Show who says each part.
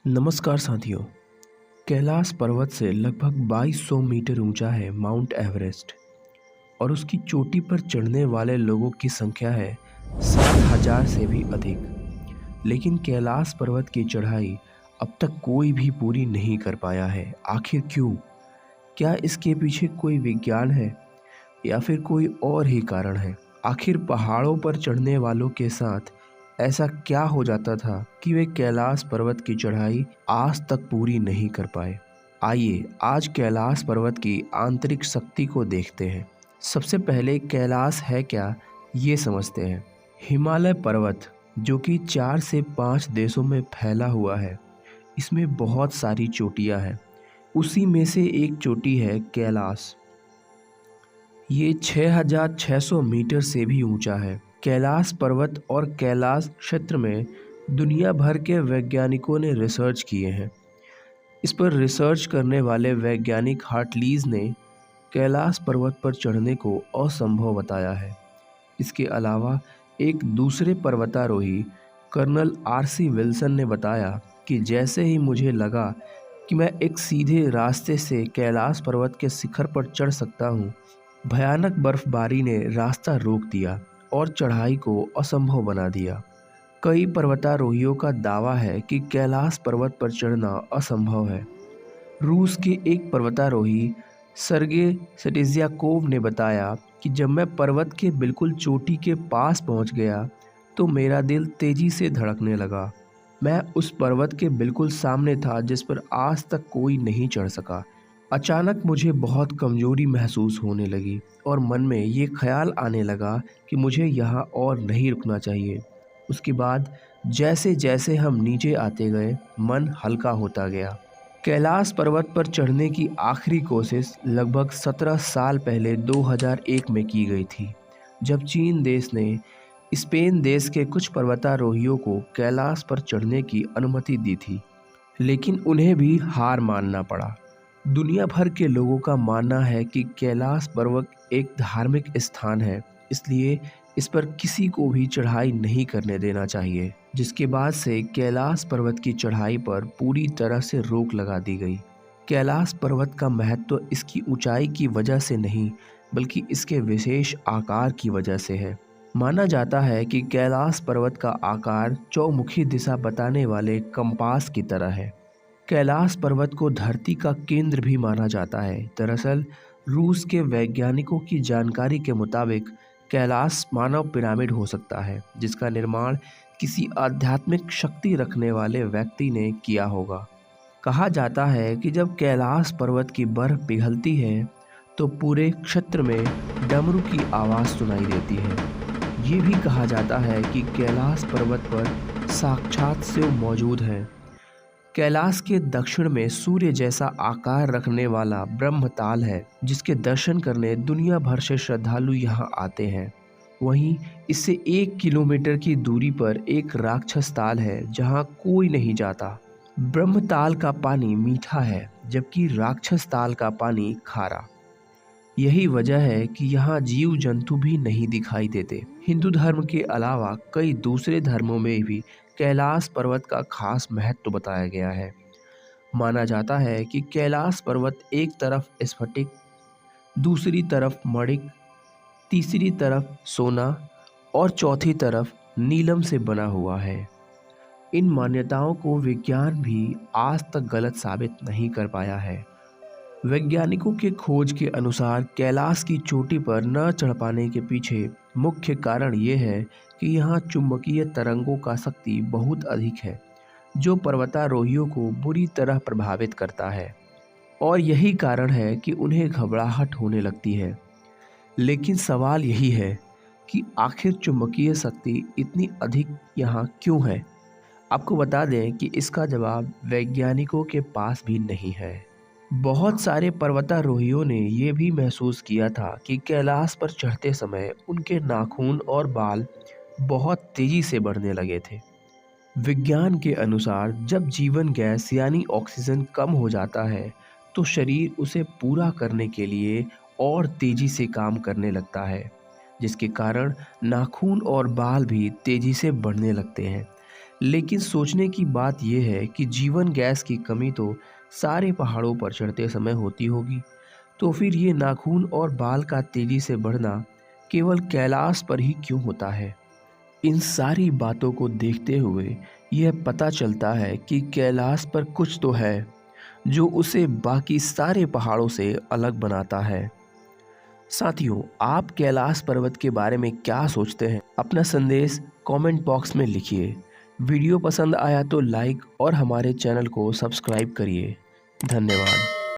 Speaker 1: नमस्कार साथियों। कैलाश पर्वत से लगभग 2200 मीटर ऊंचा है माउंट एवरेस्ट और उसकी चोटी पर चढ़ने वाले लोगों की संख्या है 7,000 से भी अधिक। लेकिन कैलाश पर्वत की चढ़ाई अब तक कोई भी पूरी नहीं कर पाया है। आखिर क्यों? क्या इसके पीछे कोई विज्ञान है या फिर कोई और ही कारण है? आखिर पहाड़ों पर चढ़ने वालों के साथ ऐसा क्या हो जाता था कि वे कैलाश पर्वत की चढ़ाई आज तक पूरी नहीं कर पाए? आइए आज कैलाश पर्वत की आंतरिक शक्ति को देखते हैं। सबसे पहले कैलाश है क्या, ये समझते हैं। हिमालय पर्वत जो कि 4 से 5 देशों में फैला हुआ है, इसमें बहुत सारी चोटियां हैं। उसी में से एक चोटी है कैलाश। ये 6,600 मीटर से भी ऊंचा है। कैलाश पर्वत और कैलाश क्षेत्र में दुनिया भर के वैज्ञानिकों ने रिसर्च किए हैं। इस पर रिसर्च करने वाले वैज्ञानिक हार्टलीज ने कैलाश पर्वत पर चढ़ने को असंभव बताया है। इसके अलावा एक दूसरे पर्वतारोही कर्नल आरसी विल्सन ने बताया कि जैसे ही मुझे लगा कि मैं एक सीधे रास्ते से कैलाश पर्वत के शिखर पर चढ़ सकता हूँ, भयानक बर्फबारी ने रास्ता रोक दिया और चढ़ाई को असंभव बना दिया। कई पर्वतारोहियों का दावा है कि कैलाश पर्वत पर चढ़ना असंभव है। रूस के एक पर्वतारोही सर्गे सेटेज़ियाकोव ने बताया कि जब मैं पर्वत के बिल्कुल चोटी के पास पहुंच गया तो मेरा दिल तेजी से धड़कने लगा। मैं उस पर्वत के बिल्कुल सामने था जिस पर आज तक कोई नहीं चढ़ सका। अचानक मुझे बहुत कमजोरी महसूस होने लगी और मन में ये ख्याल आने लगा कि मुझे यहाँ और नहीं रुकना चाहिए। उसके बाद जैसे जैसे हम नीचे आते गए, मन हल्का होता गया। कैलाश पर्वत पर चढ़ने की आखिरी कोशिश लगभग 17 साल पहले 2001 में की गई थी, जब चीन देश ने स्पेन देश के कुछ पर्वतारोहियों को कैलाश पर चढ़ने की अनुमति दी थी, लेकिन उन्हें भी हार मानना पड़ा। दुनिया भर के लोगों का मानना है कि कैलाश पर्वत एक धार्मिक स्थान है, इसलिए इस पर किसी को भी चढ़ाई नहीं करने देना चाहिए, जिसके बाद से कैलाश पर्वत की चढ़ाई पर पूरी तरह से रोक लगा दी गई। कैलाश पर्वत का महत्व इसकी ऊंचाई की वजह से नहीं, बल्कि इसके विशेष आकार की वजह से है। माना जाता है कि कैलाश पर्वत का आकार चौमुखी दिशा बताने वाले कंपास की तरह है। कैलाश पर्वत को धरती का केंद्र भी माना जाता है। दरअसल रूस के वैज्ञानिकों की जानकारी के मुताबिक कैलाश मानव पिरामिड हो सकता है, जिसका निर्माण किसी आध्यात्मिक शक्ति रखने वाले व्यक्ति ने किया होगा। कहा जाता है कि जब कैलाश पर्वत की बर्फ पिघलती है तो पूरे क्षेत्र में डमरू की आवाज़ सुनाई देती है। ये भी कहा जाता है कि कैलाश पर्वत पर साक्षात शिव मौजूद है। कैलाश के दक्षिण में सूर्य जैसा आकार रखने वाला ब्रह्मताल है, जिसके दर्शन करने दुनिया भर से श्रद्धालु यहाँ आते हैं। वहीं इससे 1 किलोमीटर की दूरी पर एक राक्षस ताल है जहाँ कोई नहीं जाता। ब्रह्मताल का पानी मीठा है, जबकि राक्षस ताल का पानी खारा। यही वजह है कि यहाँ जीव जंतु भी नहीं दिखाई देते। हिंदू धर्म के अलावा कई दूसरे धर्मों में भी कैलाश पर्वत का खास महत्व बताया गया है। माना जाता है कि कैलाश पर्वत एक तरफ स्फटिक, दूसरी तरफ मणिक, तीसरी तरफ सोना और चौथी तरफ नीलम से बना हुआ है। इन मान्यताओं को विज्ञान भी आज तक गलत साबित नहीं कर पाया है। वैज्ञानिकों के खोज के अनुसार कैलाश की चोटी पर न चढ़ पाने के पीछे मुख्य कारण ये है कि यहाँ चुंबकीय तरंगों का शक्ति बहुत अधिक है, जो पर्वतारोहियों को बुरी तरह प्रभावित करता है और यही कारण है कि उन्हें घबराहट होने लगती है। लेकिन सवाल यही है कि आखिर चुंबकीय शक्ति इतनी अधिक यहाँ क्यों है? आपको बता दें कि इसका जवाब वैज्ञानिकों के पास भी नहीं है। बहुत सारे पर्वतारोहियों ने यह भी महसूस किया था कि कैलाश पर चढ़ते समय उनके नाखून और बाल बहुत तेजी से बढ़ने लगे थे। विज्ञान के अनुसार जब जीवन गैस यानी ऑक्सीजन कम हो जाता है तो शरीर उसे पूरा करने के लिए और तेजी से काम करने लगता है, जिसके कारण नाखून और बाल भी तेजी से बढ़ने लगते हैं। लेकिन सोचने की बात यह है कि जीवन गैस की कमी तो सारे पहाड़ों पर चढ़ते समय होती होगी, तो फिर ये नाखून और बाल का तेजी से बढ़ना केवल कैलाश पर ही क्यों होता है? इन सारी बातों को देखते हुए यह पता चलता है कि कैलाश पर कुछ तो है जो उसे बाकी सारे पहाड़ों से अलग बनाता है। साथियों, आप कैलाश पर्वत के बारे में क्या सोचते हैं? अपना संदेश कमेंट बॉक्स में लिखिए। वीडियो पसंद आया तो लाइक और हमारे चैनल को सब्सक्राइब करिए। धन्यवाद।